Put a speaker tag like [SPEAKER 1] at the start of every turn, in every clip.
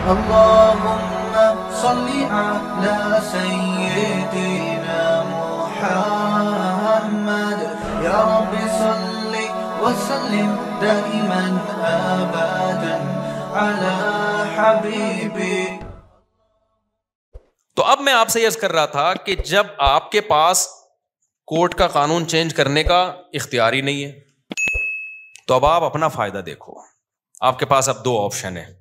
[SPEAKER 1] اللهم صل على سيدنا محمد يا رب صل وسلم دائما ابدا على حبيبي.
[SPEAKER 2] تو اب میں آپ سے عرض کر رہا تھا کہ جب آپ کے پاس کورٹ کا قانون چینج کرنے کا اختیار ہی نہیں ہے تو اب آپ اپنا فائدہ دیکھو. آپ کے پاس اب دو آپشن ہیں,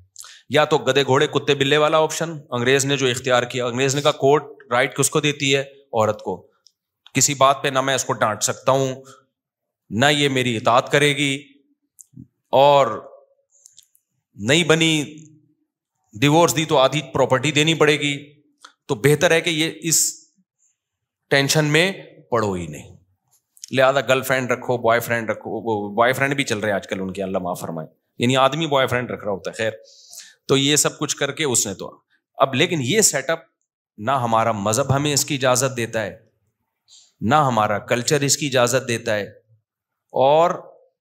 [SPEAKER 2] یا تو گدے گھوڑے کتے بلے والا آپشن انگریز نے جو اختیار کیا. انگریز نے کہا کورٹ رائٹ کس کو دیتی ہے؟ عورت کو. کسی بات پہ نہ میں اس کو ڈانٹ سکتا ہوں, نہ یہ میری اطاعت کرے گی, اور نہیں بنی ڈیورس دی تو آدھی پراپرٹی دینی پڑے گی. تو بہتر ہے کہ یہ اس ٹینشن میں پڑو ہی نہیں, لہذا گرل فرینڈ رکھو, بوائے فرینڈ رکھو. بوائے فرینڈ بھی چل رہے ہیں آج کل ان کے, اللہ معاف فرمائے, یعنی آدمی بوائے فرینڈ رکھ رہا ہوتا ہے. خیر, تو یہ سب کچھ کر کے اس نے تو اب, لیکن یہ سیٹ اپ نہ ہمارا مذہب ہمیں اس کی اجازت دیتا ہے, نہ ہمارا کلچر اس کی اجازت دیتا ہے, اور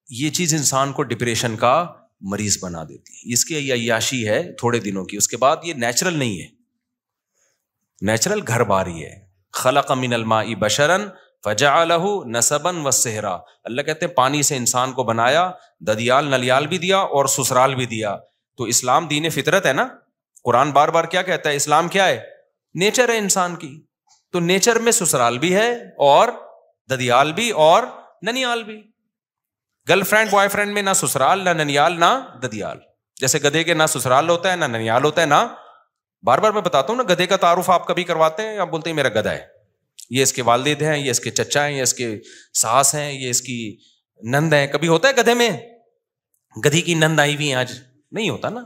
[SPEAKER 2] یہ چیز انسان کو ڈپریشن کا مریض بنا دیتی ہے. اس کی عیاشی ہے تھوڑے دنوں کی, اس کے بعد یہ نیچرل نہیں ہے. نیچرل گھر باری ہے. خلق من الماء بشرا فجعلہ نسبا وصہرا. اللہ کہتے ہیں پانی سے انسان کو بنایا, ددیال نلیال بھی دیا اور سسرال بھی دیا. تو اسلام دین فطرت ہے نا. قرآن بار بار کیا کہتا ہے؟ اسلام کیا ہے؟ نیچر ہے انسان کی. تو نیچر میں سسرال بھی ہے اور ددیال بھی اور ننیال بھی. گرل فرینڈ بوائے فرینڈ میں نہ سسرال نہ ننیال نہ ددیال. جیسے گدھے کے نہ سسرال ہوتا ہے نہ ننیال ہوتا ہے نہ, بار بار میں بتاتا ہوں نا, گدھے کا تعارف آپ کبھی کرواتے ہیں, آپ بولتے ہیں میرا گدھا ہے, یہ اس کے والد ہیں, یہ اس کے چچا ہیں, یہ اس کے ساس ہیں, یہ اس کی نند ہیں. کبھی ہوتا ہے گدھے میں گدھی کی نند آئی ہوئی آج؟ نہیں ہوتا نا.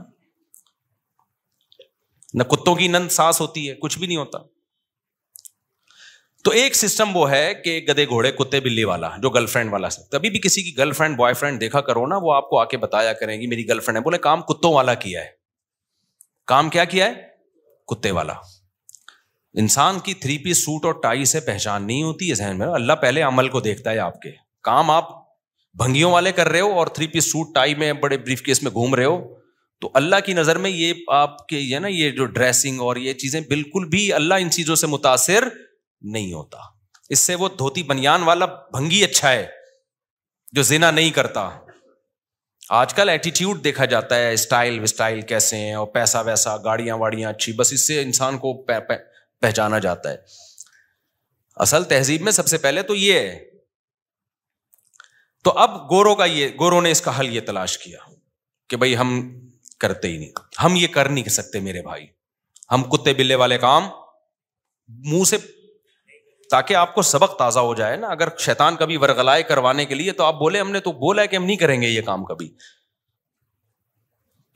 [SPEAKER 2] نہ کتوں کی نند ساس ہوتی ہے, کچھ بھی نہیں ہوتا. تو ایک سسٹم وہ ہے کہ گدے گھوڑے کتے بلی والا, جو گرل فرینڈ والا. کبھی بھی کسی کی گرل فرینڈ بوائے فرینڈ دیکھا کرو نا, وہ آپ کو آ کے بتایا کریں گی میری گرل فرینڈ ہے, بولے کام کتوں والا کیا ہے. کام کیا کیا ہے؟ کتے والا. انسان کی 3 پیس سوٹ اور ٹائی سے پہچان نہیں ہوتی ہے ذہن میں. اللہ پہلے عمل کو دیکھتا ہے. آپ کے کام آپ بھنگیوں والے کر رہے ہو اور 3 پیس سوٹ ٹائی میں بڑے بریف کیس میں گھوم رہے ہو, تو اللہ کی نظر میں یہ آپ کے یہ نا یہ جو ڈریسنگ اور یہ چیزیں بالکل بھی اللہ ان چیزوں سے متاثر نہیں ہوتا. اس سے وہ دھوتی بنیان والا بھنگی اچھا ہے جو زنا نہیں کرتا. آج کل ایٹیٹیوڈ دیکھا جاتا ہے, اسٹائل وسٹائل کیسے ہیں, اور پیسہ ویسا, گاڑیاں واڑیاں اچھی, بس اس سے انسان کو پہچانا جاتا ہے. اصل تہذیب میں سب سے پہلے تو یہ ہے. تو اب گوروں نے اس کا حل یہ تلاش کیا کہ بھائی ہم کرتے ہی نہیں, ہم یہ کر نہیں سکتے میرے بھائی, ہم کتے بلے والے کام منہ سے, تاکہ آپ کو سبق تازہ ہو جائے نا. اگر شیطان کبھی ورغلائے کروانے کے لیے تو آپ بولے ہم نے تو بولا ہے کہ ہم نہیں کریں گے یہ کام کبھی.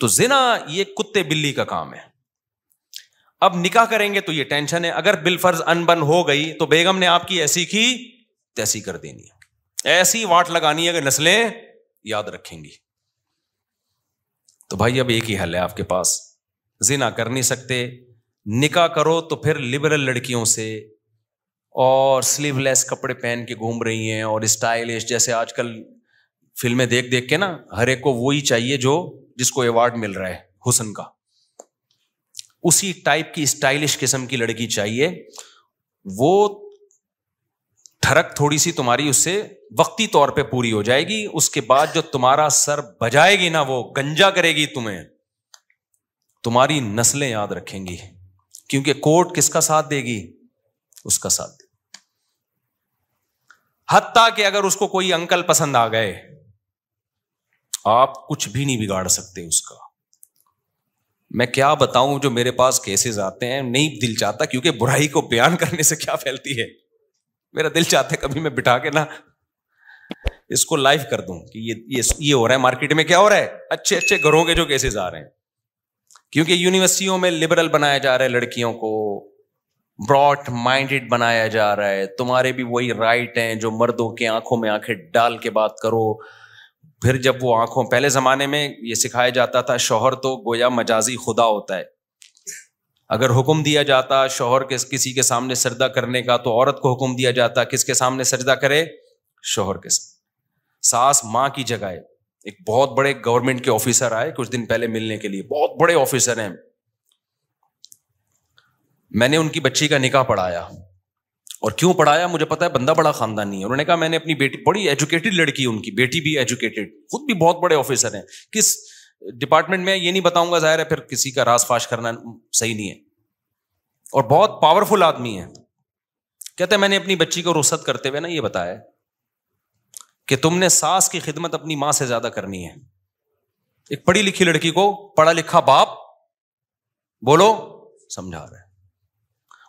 [SPEAKER 2] تو زنا یہ کتے بلی کا کام ہے. اب نکاح کریں گے تو یہ ٹینشن ہے. اگر بالفرض انبن ہو گئی تو بیگم نے آپ کی ایسی کی تیسی کر دینی ہے, ایسی واٹ لگانی ہے کہ نسلیں یاد رکھیں گی. تو بھائی اب ایک ہی حل ہے آپ کے پاس, زنا کر نہیں سکتے, نکاح کرو تو پھر لبرل لڑکیوں سے, اور سلیو لیس کپڑے پہن کے گھوم رہی ہیں, اور اسٹائلش, جیسے آج کل فلمیں دیکھ دیکھ کے نا ہر ایک کو وہی چاہیے جو جس کو ایوارڈ مل رہا ہے حسن کا, اسی ٹائپ کی اسٹائلش قسم کی لڑکی چاہیے. وہ ٹھڑک تھوڑی سی تمہاری اس سے وقتی طور پہ پوری ہو جائے گی, اس کے بعد جو تمہارا سر بجائے گی نا وہ گنجا کرے گی تمہیں, تمہاری نسلیں یاد رکھیں گی, کیونکہ کورٹ کس کا ساتھ دے گی؟ اس کا ساتھ دے. حتیٰ کہ اگر اس کو کوئی انکل پسند آ گئے, آپ کچھ بھی نہیں بگاڑ سکتے اس کا. میں کیا بتاؤں, جو میرے پاس کیسز آتے ہیں, نہیں دل چاہتا, کیونکہ برائی کو بیان کرنے سے کیا پھیلتی ہے, میرا دل چاہتا ہے کبھی میں بٹھا کے نا اس کو لائیو کر دوں کہ یہ ہو رہا ہے مارکیٹ میں, کیا ہو رہا ہے, اچھے اچھے گھروں کے جو کیسز آ رہے ہیں. کیونکہ یونیورسٹیوں میں لبرل بنایا جا رہا ہے لڑکیوں کو, براڈ مائنڈیڈ بنایا جا رہا ہے. تمہارے بھی وہی رائٹ ہیں جو مردوں کے آنکھوں میں آنکھیں ڈال کے بات کرو. پھر جب وہ آنکھوں, پہلے زمانے میں یہ سکھایا جاتا تھا شوہر تو گویا مجازی خدا ہوتا ہے. اگر حکم دیا جاتا شوہر کے کسی کے سامنے سجدہ کرنے کا, تو عورت کو حکم دیا جاتا کس کے سامنے سجدہ کرے, شوہر کے سامنے. ساس ماں کی جگہ ہے. ایک بہت بڑے گورنمنٹ کے آفیسر آئے کچھ دن پہلے ملنے کے لیے, بہت بڑے آفیسر ہیں, میں نے ان کی بچی کا نکاح پڑھایا. اور کیوں پڑھایا مجھے پتا ہے, بندہ بڑا خاندانی ہے. انہوں نے کہا میں نے اپنی بیٹی, بڑی ایجوکیٹڈ لڑکی ہے ان کی, بیٹی بھی ایجوکیٹڈ, خود بھی بہت بڑے آفیسر ہیں, کس ڈپارٹمنٹ میں یہ نہیں بتاؤں گا, ظاہر ہے پھر کسی کا راز فاش کرنا صحیح نہیں ہے, اور بہت پاورفل آدمی ہے. کہتے ہیں میں نے اپنی بچی کو رخصت کرتے ہوئے نا یہ بتایا کہ تم نے ساس کی خدمت اپنی ماں سے زیادہ کرنی ہے. ایک پڑھی لکھی لڑکی کو پڑھا لکھا باپ بولو سمجھا رہا ہے.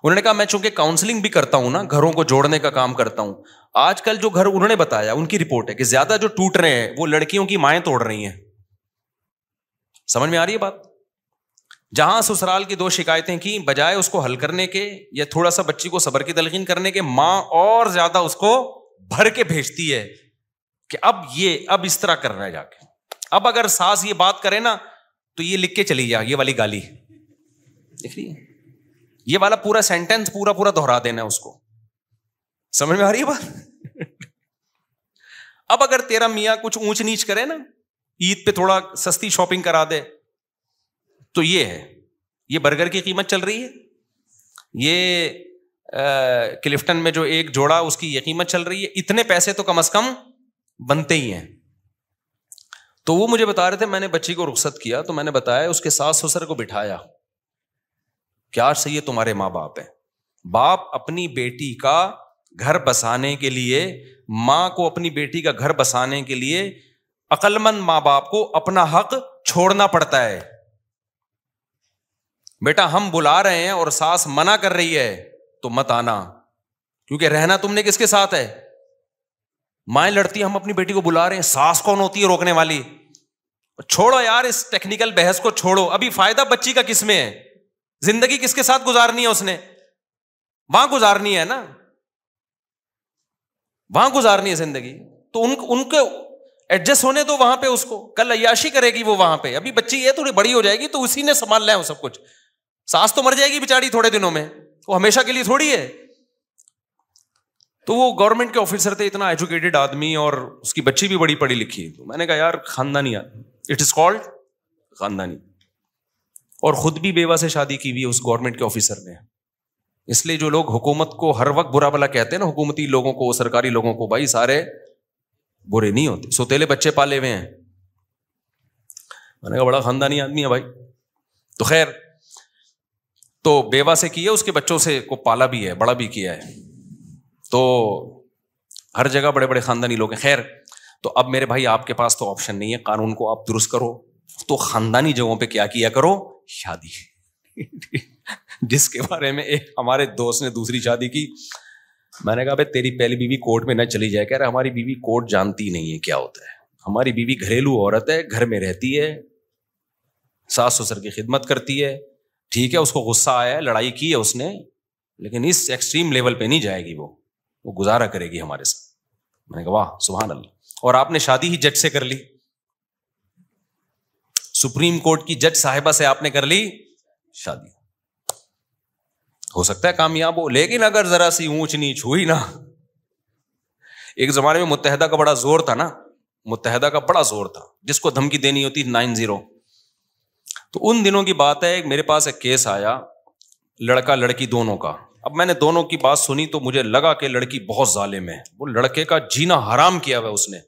[SPEAKER 2] انہوں نے کہا میں چونکہ کاؤنسلنگ بھی کرتا ہوں نا, گھروں کو جوڑنے کا کام کرتا ہوں, آج کل جو گھر انہوں نے بتایا ان کی رپورٹ ہے کہ زیادہ جو ٹوٹ رہے ہیں وہ لڑکیوں کی مائیں توڑ رہی ہیں. سمجھ میں آ رہی ہے بات؟ جہاں سسرال کی 2 شکایتیں کی, بجائے اس کو حل کرنے کے یا تھوڑا سا بچی کو صبر کی تلقین کرنے کے, ماں اور زیادہ اس کو بھر کے بھیجتی ہے کہ اب اس طرح کرنا ہے جا کے. اب اگر ساس یہ بات کرے نا تو یہ لکھ کے چلی جا, یہ والی گالی دیکھ رہی ہے, یہ والا پورا سینٹینس پورا دہرا دینا ہے اس کو. سمجھ میں آ رہی ہے بات؟ اب اگر تیرا میاں کچھ اونچ نیچ کرے نا, عید پہ تھوڑا سستی شاپنگ کرا دے, تو یہ ہے, یہ برگر کی قیمت چل رہی ہے, یہ کلفٹن میں جو ایک جوڑا اس کی یہ قیمت چل رہی ہے, اتنے پیسے تو کم از کم بنتے ہی ہیں. تو وہ مجھے بتا رہے تھے میں نے بچی کو رخصت کیا تو میں نے بتایا اس کے ساس سسر کو بٹھایا, کیا صحیح ہے تمہارے ماں باپ ہیں, باپ اپنی بیٹی کا گھر بسانے کے لیے, ماں کو اپنی بیٹی کا گھر بسانے کے لیے عقل مند ماں باپ کو اپنا حق چھوڑنا پڑتا ہے. بیٹا ہم بلا رہے ہیں اور ساس منع کر رہی ہے تو مت آنا, کیونکہ رہنا تم نے کس کے ساتھ ہے, مائیں لڑتی, ہم اپنی بیٹی کو بلا رہے ہیں, ساس کون ہوتی ہے روکنے والی؟ چھوڑو یار اس ٹیکنیکل بحث کو چھوڑو, ابھی فائدہ بچی کا کس میں ہے, زندگی کس کے ساتھ گزارنی ہے اس نے, وہاں گزارنی ہے نا, وہاں گزارنی ہے زندگی. تو ان کو ایڈجسٹ ہونے دو وہاں پہ, اس کو کل عیاشی کرے گی وہ وہاں پہ, ابھی بچی ہے تھوڑی بڑی ہو جائے گی تو اسی نے سنبھال لیا وہ سب کچھ. ساس تو مر جائے گی بیچاری تھوڑے دنوں میں, وہ ہمیشہ کے لیے تھوڑی ہے. تو وہ گورنمنٹ کے آفیسر تھے, اتنا ایجوکیٹڈ آدمی, اور اس کی بچی بھی بڑی پڑھی لکھی. تو میں نے کہا یار خاندانی, اٹ از کالڈ خاندانی, اور خود بھی بیوہ سے شادی کی ہوئی ہے اس گورنمنٹ کے آفیسر نے. اس لیے جو لوگ حکومت کو ہر وقت برا بھلا کہتے ہیں نا, حکومتی لوگوں کو, سرکاری لوگوں کو, بھائی سارے برے نہیں ہوتے, سوتیلے بچے پالے ہوئے ہیں. میں نے کہا بڑا خاندانی آدمی ہے بھائی. تو خیر, تو بیوہ سے کی ہے, اس کے بچوں سے کو پالا بھی ہے, بڑا بھی کیا ہے, تو ہر جگہ بڑے بڑے خاندانی لوگ ہیں. خیر, تو اب میرے بھائی آپ کے پاس تو آپشن نہیں ہے, قانون کو آپ درست کرو, تو خاندانی جگہوں پہ کیا کیا کرو, شادی. جس کے بارے میں ایک ہمارے دوست نے دوسری شادی کی, میں نے کہا بھائی تیری پہلی بیوی کورٹ میں نہ چلی جائے. کہہ رہے ہماری بیوی کورٹ جانتی نہیں ہے کیا ہوتا ہے, ہماری بیوی گھریلو عورت ہے, گھر میں رہتی ہے, ساس سسر کی خدمت کرتی ہے. ٹھیک ہے اس کو غصہ آیا ہے, لڑائی کی ہے اس نے, لیکن اس ایکسٹریم لیول پہ نہیں جائے گی, وہ گزارا کرے گی ہمارے ساتھ. میں نے کہا واہ سبحان اللہ. اور آپ نے شادی ہی جج سے کر لی, سپریم کورٹ کی جج صاحبہ سے آپ نے کر لی شادی. ہو سکتا ہے کامیاب ہو, لیکن اگر ذرا سی اونچ نیچ ہوئی نا, ایک زمانے میں متحدہ کا بڑا زور تھا نا, متحدہ کا بڑا زور تھا, جس کو دھمکی دینی ہوتی 90. تو ان دنوں کی بات ہے, میرے پاس ایک کیس آیا لڑکا لڑکی دونوں کا. اب میں نے دونوں کی بات سنی تو مجھے لگا کہ لڑکی بہت ظالم ہے, وہ لڑکے کا جینا حرام کیا ہوا اس نے.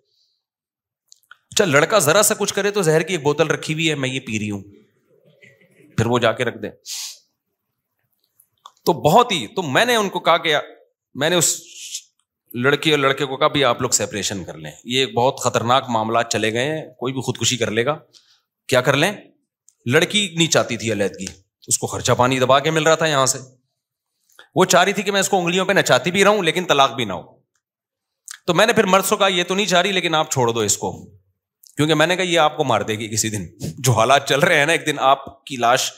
[SPEAKER 2] اچھا لڑکا ذرا سا کچھ کرے تو زہر کی ایک بوتل رکھی ہوئی ہے, میں یہ پی رہی ہوں, پھر وہ جا کے رکھ دے. تو بہت ہی, تو میں نے ان کو کہا کہ میں نے اس لڑکی اور لڑکے کو کہا بھی آپ لوگ سیپریشن کر لیں, یہ ایک بہت خطرناک معاملات چلے گئے ہیں, کوئی بھی خودکشی کر لے گا. کیا کر لیں, لڑکی نہیں چاہتی تھی علیحدگی, اس کو خرچہ پانی دبا کے مل رہا تھا یہاں سے, وہ چاہ رہی تھی کہ میں اس کو انگلیوں پہ نچاتی بھی رہوں لیکن طلاق بھی نہ ہو. تو میں نے پھر مرد سے کہا یہ تو نہیں چاہ رہی لیکن آپ چھوڑ دو اس کو, کیونکہ میں نے کہا یہ آپ کو مار دے گی کسی دن, جو حالات چل رہے ہیں نا, ایک دن آپ کی لاش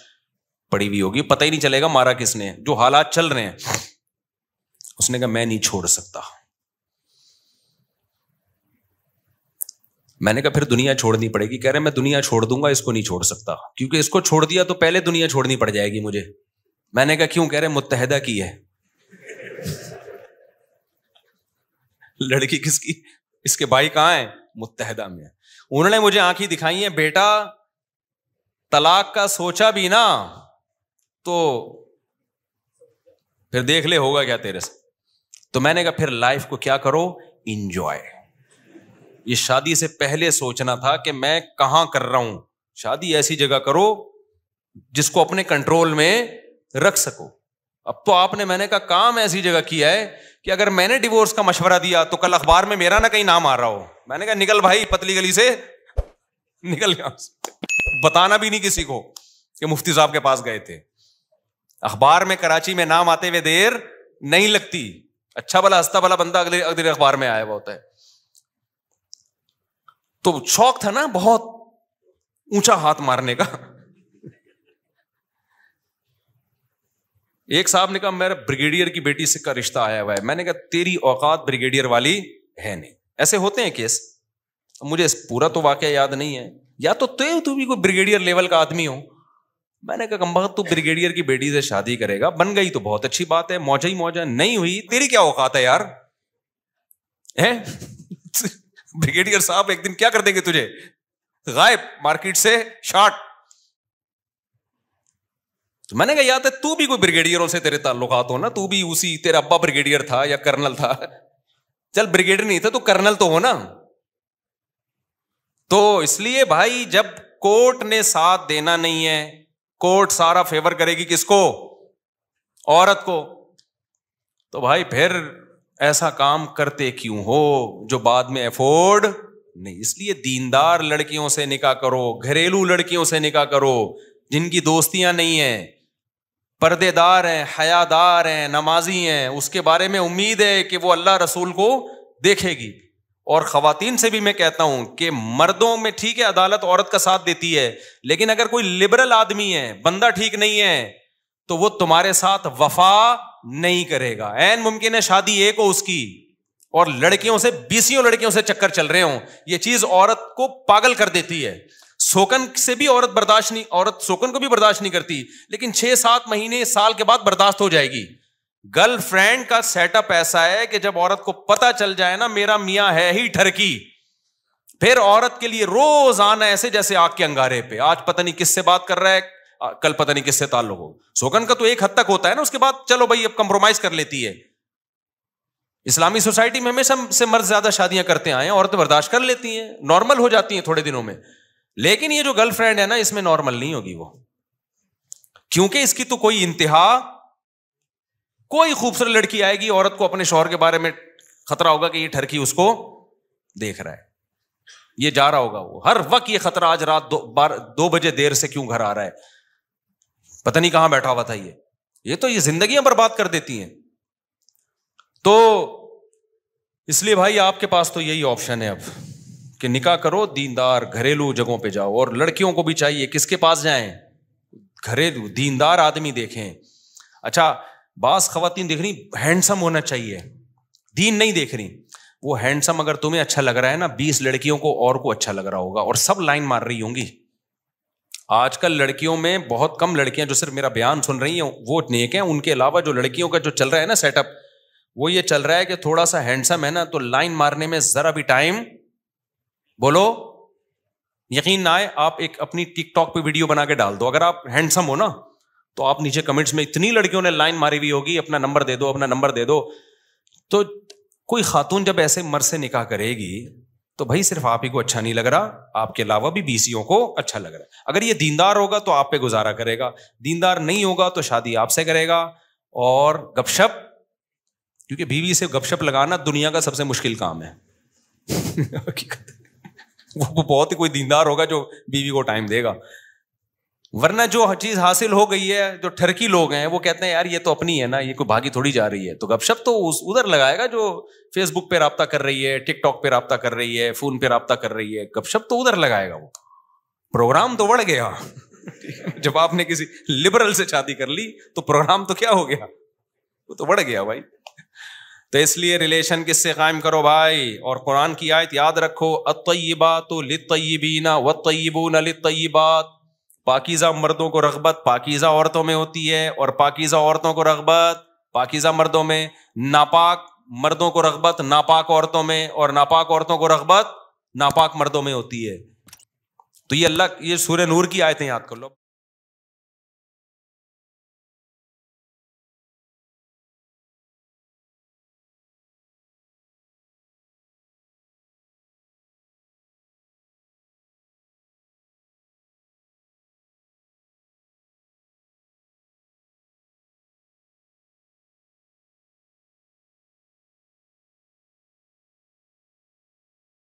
[SPEAKER 2] پڑی ہوئی ہوگی, پتہ ہی نہیں چلے گا مارا کس نے, جو حالات چل رہے ہیں. اس نے کہا میں نہیں چھوڑ سکتا. میں نے کہا پھر دنیا چھوڑنی پڑے گی. کہہ رہے میں دنیا چھوڑ دوں گا, اس کو نہیں چھوڑ سکتا, کیونکہ اس کو چھوڑ دیا تو پہلے دنیا چھوڑنی پڑ جائے گی مجھے. میں نے کہا کیوں؟ کہہ رہے متحدہ کی ہے. لڑکی کس کی؟ اس کے بھائی کہاں ہیں؟ متحدہ میں. انہوں نے مجھے آنکھیں دکھائی ہیں, بیٹا طلاق کا سوچا بھی نا تو پھر دیکھ لے ہوگا کیا تیرے سے. تو میں نے کہا پھر لائف کو کیا کرو, انجوائے. یہ شادی سے پہلے سوچنا تھا کہ میں کہاں کر رہا ہوں. شادی ایسی جگہ کرو جس کو اپنے کنٹرول میں رکھ سکو. اب تو آپ نے, میں نے کہا کام ایسی جگہ کیا ہے کہ اگر میں نے ڈیورس کا مشورہ دیا تو کل اخبار میں میرا نہ کہیں نام آ رہا ہو. میں نے کہا نکل بھائی پتلی گلی سے نکل گیا, بتانا بھی نہیں کسی کو کہ مفتی صاحب کے پاس گئے تھے. اخبار میں کراچی میں نام آتے ہوئے دیر نہیں لگتی. اچھا بلا ہستا بلا بندہ اگلے اخبار میں آیا ہوا ہوتا ہے. تو شوق تھا نا بہت اونچا ہاتھ مارنے کا. ایک صاحب نے کہا میرا بریگیڈیئر کی بیٹی سے کا رشتہ آیا ہوا ہے. میں نے کہا تیری اوقات بریگیڈیئر والی ہے نہیں. ایسے ہوتے ہیں کیس, مجھے پورا تو واقعہ یاد نہیں ہے, یا تو بھی کوئی بریگیڈیئر لیول کا آدمی ہو. میں نے کہا کمبخت تو بریگیڈیئر کی بیٹی سے شادی کرے گا, بن گئی تو بہت اچھی بات ہے, موجہ ہی موجہ, نہیں ہوئی تیری کیا اوقات ہے یار. بریگیڈیئر صاحب ایک دن کیا کر دیں گے تجھے, غائب مارکیٹ سے شارٹ. تو میں نے کہا یاد ہے تو بھی کوئی بریگیڈیئروں سے تیرے تعلقات ہو نا, تو بھی اسی تیرا ابا بریگیڈیئر تھا یا کرنل تھا. چل بریگیڈیئر نہیں تھا تو کرنل تو ہو نا. تو اس لیے بھائی جب کورٹ نے ساتھ دینا نہیں ہے, کورٹ سارا فیور کرے گی کس کو, عورت کو, تو بھائی پھر ایسا کام کرتے کیوں ہو جو بعد میں افورڈ نہیں. اس لیے دیندار لڑکیوں سے نکاح کرو, گھریلو لڑکیوں سے نکاح کرو جن کی دوستیاں نہیں ہیں, پردے دار ہیں, حیا دار ہیں, نمازی ہیں, اس کے بارے میں امید ہے کہ وہ اللہ رسول کو دیکھے گی. اور خواتین سے بھی میں کہتا ہوں کہ مردوں میں ٹھیک ہے عدالت عورت کا ساتھ دیتی ہے, لیکن اگر کوئی لبرل آدمی ہے, بندہ ٹھیک نہیں ہے, تو وہ تمہارے ساتھ وفا نہیں کرے گا. عین ممکن ہے شادی ایک ہو اس کی اور لڑکیوں سے 20 لڑکیوں سے چکر چل رہے ہوں. یہ چیز عورت کو پاگل کر دیتی ہے. سوکن سے بھی عورت برداشت نہیں, عورت سوکن کو بھی برداشت نہیں کرتی, لیکن 6-7 مہینے سال کے بعد برداشت ہو جائے گی. گرل فرینڈ کا سیٹ اپ ایسا ہے کہ جب عورت کو پتا چل جائے نا میرا میاں ہے ہی ٹھرکی, پھر عورت کے لیے روز آنا ایسے جیسے آگ کے انگارے پہ, آج پتہ نہیں کس سے بات کر رہا ہے, کل پتہ نہیں کس سے تعلق ہو. سوکن کا تو ایک حد تک ہوتا ہے نا, اس کے بعد چلو بھائی اب کمپرومائز کر لیتی ہے. اسلامی سوسائٹی میں ہمیشہ سے مرد زیادہ شادیاں کرتے آئے ہیں, عورتیں برداشت کر لیتی ہیں, نارمل ہو جاتی ہیں تھوڑے دنوں میں. لیکن یہ جو گرل فرینڈ ہے نا اس میں نارمل نہیں ہوگی وہ, کیونکہ اس کی تو کوئی انتہا, کوئی خوبصورت لڑکی آئے گی, عورت کو اپنے شوہر کے بارے میں خطرہ ہوگا کہ یہ ٹھرکی اس کو دیکھ رہا ہے, یہ جا رہا ہوگا, وہ ہر وقت یہ خطرہ آج رات 2 بجے دیر سے کیوں گھر آ رہا ہے, پتہ نہیں کہاں بیٹھا ہوا تھا. یہ تو یہ زندگیاں برباد کر دیتی ہیں. تو اس لیے بھائی آپ کے پاس تو یہی آپشن ہے اب کہ نکاح کرو, دیندار گھریلو جگہوں پہ جاؤ. اور لڑکیوں کو بھی چاہیے کس کے پاس جائیں, گھریلو دیندار آدمی دیکھیں. اچھا بعض خواتین دیکھ رہی ہینڈسم ہونا چاہیے, دین نہیں دیکھ رہی. وہ ہینڈسم اگر تمہیں اچھا لگ رہا ہے نا, 20 لڑکیوں کو اور کو اچھا لگ رہا ہوگا, اور سب لائن مار رہی ہوں گی. آج کل لڑکیوں میں بہت کم لڑکیاں جو صرف میرا بیان سن رہی ہیں وہ نیک ہیں, ان کے علاوہ جو لڑکیوں کا جو چل رہا ہے نا سیٹ اپ, وہ یہ چل رہا ہے کہ تھوڑا سا ہینڈسم ہے نا تو لائن مارنے میں ذرا بھی ٹائم, بولو یقین نہ آئے, آپ ایک اپنی ٹک ٹاک پہ ویڈیو بنا کے ڈال دو, اگر آپ ہینڈسم ہو نا تو آپ نیچے کمنٹس میں اتنی لڑکیوں نے لائن ماری ہوئی ہوگی, اپنا نمبر دے دو, اپنا نمبر دے دو. تو کوئی خاتون جب ایسے مرد سے نکاح کرے گی تو بھائی صرف آپ ہی کو اچھا نہیں لگ رہا, آپ کے علاوہ بھی 20 کو اچھا لگ رہا ہے. اگر یہ دیندار ہوگا تو آپ پہ گزارا کرے گا, دیندار نہیں ہوگا تو شادی آپ سے کرے گا. اور گپ شپ, کیونکہ بیوی سے گپ شپ لگانا دنیا کا سب سے مشکل کام ہے. وہ بہت ہی کوئی دیندار ہوگا جو بیوی کو ٹائم دے گا, ورنہ جو چیز حاصل ہو گئی ہے, جو ٹھرکی لوگ ہیں وہ کہتے ہیں یار یہ تو اپنی ہے نا, یہ کوئی بھاگی تھوڑی جا رہی ہے. تو گپ شپ تو ادھر لگائے گا جو فیس بک پہ رابطہ کر رہی ہے, ٹک ٹاک پہ رابطہ کر رہی ہے, فون پہ رابطہ کر رہی ہے, گپ شپ تو ادھر لگائے گا. وہ پروگرام تو بڑھ گیا. جب آپ نے کسی لبرل سے شادی کر لی تو پروگرام تو کیا ہو گیا, وہ تو بڑھ گیا بھائی. تو اس لیے ریلیشن کس سے قائم کرو بھائی. اور قرآن کی آیت یاد رکھو, الطیبات للطیبین والطیبون للطیبات. پاکیزہ مردوں کو رغبت پاکیزہ عورتوں میں ہوتی ہے, اور پاکیزہ عورتوں کو رغبت پاکیزہ مردوں میں. ناپاک مردوں کو رغبت ناپاک عورتوں میں, اور ناپاک عورتوں کو رغبت ناپاک مردوں میں ہوتی ہے. تو یہ اللہ, یہ سورہ نور کی آیتیں یاد کر لو.